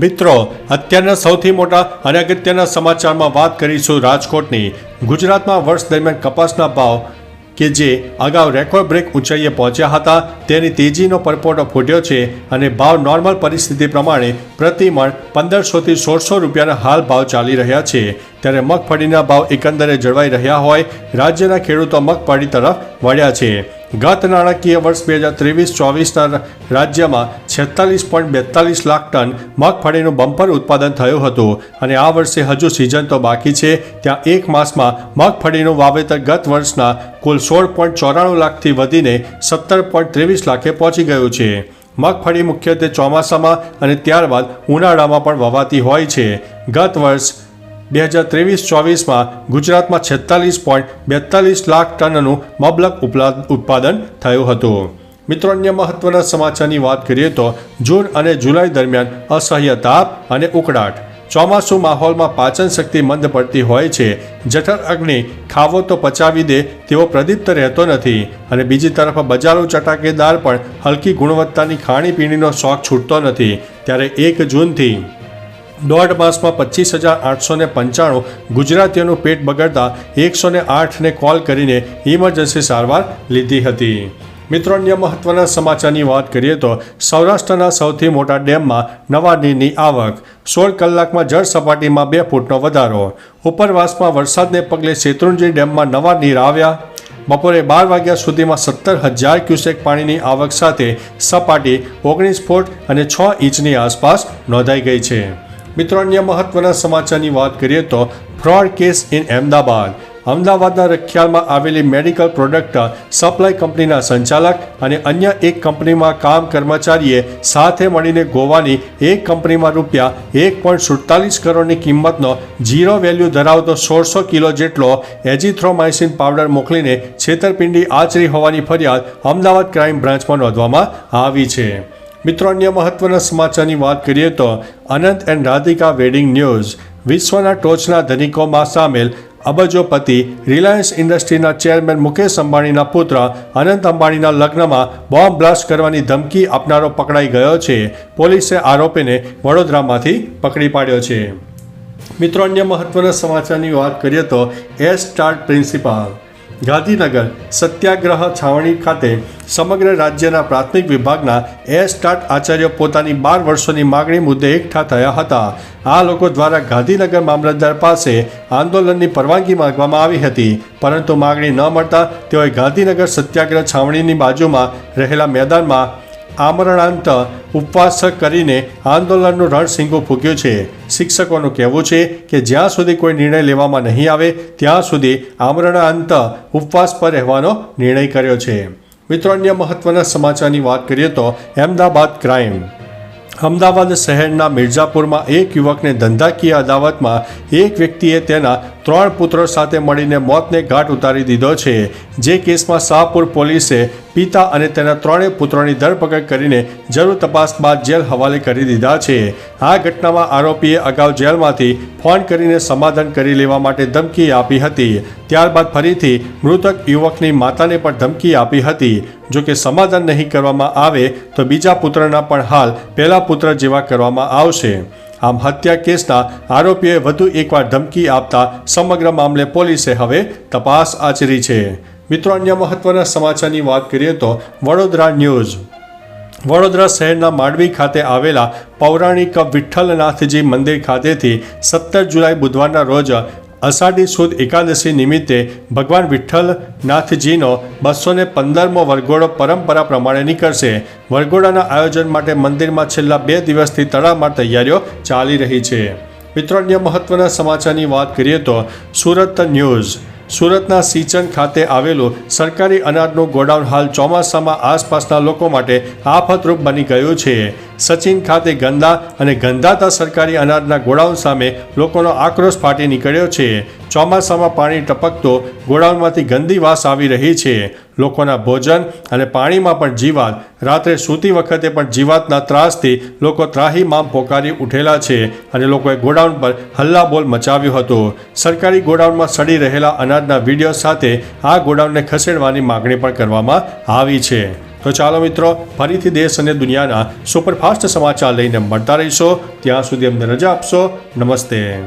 મિત્રો, અત્યારના સૌથી મોટા અને અગત્યના સમાચારમાં વાત કરીશું રાજકોટની. ગુજરાતમાં વર્ષ દરમિયાન કપાસના ભાવ કે જે અગાઉ રેકોર્ડ બ્રેક ઊંચાઈએ પહોંચ્યા હતા તેની તેજીનો પરપોટો ફૂટ્યો છે અને ભાવ નોર્મલ પરિસ્થિતિ પ્રમાણે પ્રતિ મણ 1500 થી 1600 રૂપિયાના હાલ ભાવ ચાલી રહ્યા છે. ત્યારે મગફળીના ભાવ એકંદરે જળવાઈ રહ્યા હોય રાજ્યના ખેડૂતો મગફળી તરફ વળ્યા છે. ગત નાણાકીય વર્ષ 2023-24ના રાજ્યમાં 46.42 લાખ ટન મગફળીનું બમ્પર ઉત્પાદન થયું હતું અને આ વર્ષે હજુ સિઝન તો બાકી છે. ત્યાં એક માસમાં મગફળીનું વાવેતર ગત વર્ષના કુલ 16.94 લાખથી વધીને 17.23 લાખે પહોંચી ગયું છે. મગફળી મુખ્યત્વે ચોમાસામાં અને ત્યારબાદ ઉનાળામાં પણ વવાતી હોય છે. ગત વર્ષ 2023-24માં ગુજરાતમાં 46.42 લાખ ટનનું મબલક ઉત્પાદન થયું હતું. મિત્રો, અન્ય મહત્વના સમાચારની વાત કરીએ તો જૂન અને જુલાઈ દરમિયાન અસહ્ય તાપ અને ઉકળાટ. ચોમાસુ માહોલમાં પાચન શક્તિ મંદ પડતી હોય છે. જઠર અગ્નિ ખાવો તો પચાવી દે તેવો પ્રદીપ્ત રહેતો નથી અને બીજી તરફ બજારો ચટાકેદાર પણ હલકી ગુણવત્તાની ખાણીપીણીનો શોખ છૂટતો નથી. ત્યારે 1 જૂનથી દોઢ માસમાં 25,895 ગુજરાતીઓનું પેટ બગડતા 108ને કોલ કરીને ઇમરજન્સી સારવાર લીધી હતી. મિત્રો, અન્ય મહત્વના સમાચારની વાત કરીએ તો સૌરાષ્ટ્રના સૌથી મોટા ડેમમાં નવા નીરની આવક. 16 કલાકમાં જળ સપાટીમાં 2 ફૂટનો વધારો. ઉપરવાસમાં વરસાદને પગલે શેત્રુંજી ડેમમાં નવા નીર આવ્યા. બપોરે 12 વાગ્યા સુધીમાં 17,000 ક્યુસેક પાણીની આવક સાથે સપાટી 19 ફૂટ અને 6 ઇંચની આસપાસ નોંધાઈ ગઈ છે. મિત્રો, અન્ય મહત્વના સમાચારની વાત કરીએ તો ફ્રોડ કેસ ઇન અમદાવાદ. અમદાવાદના રખિયાલમાં આવેલી મેડિકલ પ્રોડક્ટ સપ્લાય કંપનીના સંચાલક અને અન્ય એક કંપનીમાં કામ કર્મચારીએ સાથે મળીને ગોવાની એક કંપનીમાં રૂપિયા 1.47 કરોડની કિંમતનો ઝીરો વેલ્યુ ધરાવતો 1600 કિલો જેટલો એઝિથ્રોમાઇસિન પાવડર મોકલીને છેતરપિંડી આચરી હોવાની ફરિયાદ અમદાવાદ ક્રાઇમ બ્રાન્ચમાં નોંધવામાં આવી છે. મિત્રો, અન્ય મહત્વના સમાચારની વાત કરીએ તો અનંત એન્ડ રાધિકા વેડિંગ ન્યૂઝ. વિશ્વના ટોચના ધનિકોમાં સામેલ અબજોપતિ રિલાયન્સ ઇન્ડસ્ટ્રીના ચેરમેન મુકેશ અંબાણીના પુત્ર અનંત અંબાણીના લગ્નમાં બોમ્બ બ્લાસ્ટ કરવાની ધમકી આપનારો પકડાઈ ગયો છે. પોલીસે આરોપીને વડોદરામાંથી પકડી પાડ્યો છે. મિત્રો, અન્ય મહત્વના સમાચારની વાત કરીએ તો સ્ટાર્ટ પ્રિન્સિપાલ. ગાંધીનગર સત્યાગ્રહ છાવણી ખાતે સમગ્ર રાજ્યના પ્રાથમિક વિભાગના સ્ટાર્ટ આચાર્યો પોતાની 12 વર્ષોની માગણી મુદ્દે એકઠા થયા હતા. આ લોકો દ્વારા ગાંધીનગર મામલતદાર પાસે આંદોલનની પરવાનગી માંગવામાં આવી હતી, પરંતુ માગણી ન મળતા તેઓએ ગાંધીનગર સત્યાગ્રહ છાવણીની બાજુમાં રહેલા મેદાનમાં આમરણાંત ઉપવાસ કરીને આંદોલનનું રણસીંગું ફૂંક્યું છે. શિક્ષકોનું કહેવું છે કે જ્યાં સુધી કોઈ નિર્ણય લેવામાં નહીં આવે ત્યાં સુધી આમરણાંત ઉપવાસ પર રહેવાનો નિર્ણય કર્યો છે. મિત્રો, અન્ય મહત્વના સમાચારની વાત કરીએ તો અમદાવાદ ક્રાઇમ. અમદાવાદ શહેરના મિર્ઝાપુરમાં એક યુવકને ધંધાકીય અદાવતમાં એક વ્યક્તિએ તેના 3 પુત્રો સાથે મળીને મોતને ઘાટ ઉતારી દીધો છે. જે કેસમાં શાહપુર પોલીસે પિતા અને તેના 3 પુત્રોની ધરપકડ કરીને જરૂર તપાસ બાદ જેલ હવાલે કરી દીધા છે. આ ઘટનામાં આરોપીએ અગાઉ જેલમાંથી ફોન કરીને સમાધાન કરી લેવા માટે ધમકી આપી હતી. ત્યારબાદ ફરીથી મૃતક યુવકની માતાને પણ ધમકી આપી હતી. જો કે સમાધાન નહીં કરવામાં આવે તો બીજા પુત્રના પણ હાલ પહેલા પુત્ર જેવા કરવામાં આવશે. આમ હત્યા કેસના આરોપીએ વધુ એકવાર ધમકી આપતા સમગ્ર મામલે પોલીસે હવે તપાસ આચરી છે. મિત્રો, અન્ય મહત્વના સમાચારની વાત કરીએ તો વડોદરા ન્યૂઝ. વડોદરા શહેરના માંડવી ખાતે આવેલા પૌરાણિક વિઠ્ઠલનાથજી મંદિર ખાતેથી 17 જુલાઈ બુધવારના રોજ અષાઢી સુદ એકાદશી નિમિત્તે ભગવાન વિઠ્ઠલનાથજીનો 215મો વરઘોડો પરંપરા પ્રમાણે નીકળશે. વરઘોડાના આયોજન માટે મંદિરમાં છેલ્લા 2 દિવસથી તડામાર તૈયારીઓ ચાલી રહી છે. મિત્રો, અન્ય મહત્વના સમાચારની વાત કરીએ તો સુરત ન્યૂઝ. સુરતના સિંચન ખાતે આવેલું સરકારી અનાજનું ગોડાઉન હાલ ચોમાસામાં આસપાસના લોકો માટે આફતરૂપ બની ગયું છે. સચિન ખાતે ગંદા અને ગંધાતા સરકારી અનાજના ગોડાઉન સામે લોકોનો આક્રોશ ફાટી નીકળ્યો છે. ચોમાસામાં પાણી ટપકતો ગોડાઉનમાંથી ગંદી વાસ આવી રહી છે. લોકોના ભોજન અને પાણીમાં પણ જીવાત. રાત્રે સૂતી વખતે પણ જીવાતના ત્રાસથી લોકો ત્રાહીમામ પોકારી ઉઠેલા છે અને લોકોએ ગોડાઉન પર હલ્લાબોલ મચાવ્યો હતો. સરકારી ગોડાઉનમાં સડી રહેલા અનાજના વિડીયો સાથે આ ગોડાઉનને ખસેડવાની માગણી પણ કરવામાં આવી છે. તો ચાલો મિત્રો, ફરીથી દેશ અને દુનિયાના સુપરફાસ્ટ સમાચાર લઈને મળતા રહીશો. ત્યાં સુધી અમને રજા આપશો. નમસ્તે.